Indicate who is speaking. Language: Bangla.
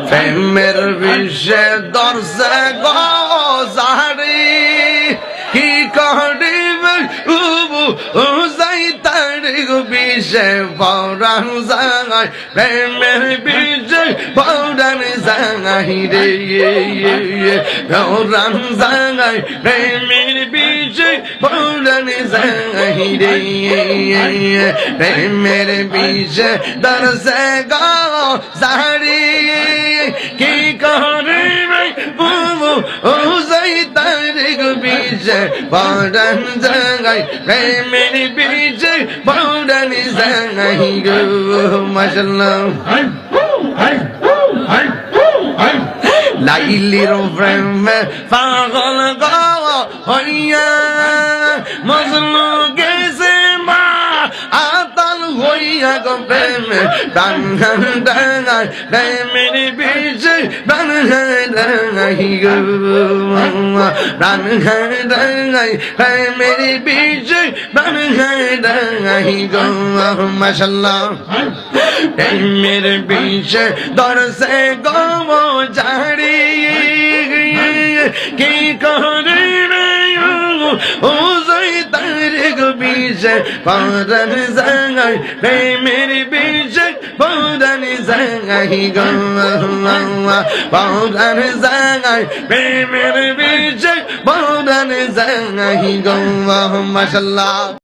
Speaker 1: প্রেমের বিষে দর্শে গজারি কি করিবে উবু উজাই তারি বিষে পরাণ জাগাই প্রেমের বিষে পরাণ জাগাই রে পরাণ জাগাই প্রেমের বিষে পরাণ জাগাই রে প্রেমের বিষে দর্শে গজারি কি করিবে উবু উজাই তারি বিষে পরাণ জাগাই প্রেমের বিষে পরাণ জাগাই গো মাশাআল্লাহ লাইলির প্রেমে পাগল গো হইয়া মজনু গেছে মা আতাল হইয়া গো প্রেমে প্রাণ ডাঙাই প্রেমের বিষে প্রাণ ডাঙাই গো প্রাণ ডাঙাই প্রেমের বিষে প্রাণ ডাঙাই গো মাশাআল্লাহ প্রেমের বিষে দর্শে গো জারি কি করিবে উজাই তারি গো বিষে পরাণ জাগাই প্রেমের বিষে পরাণ জাগাই গো পরাণ জাগাই প্রেমের বিষে পরাণ জাগাই গো মাশাআল্লাহ।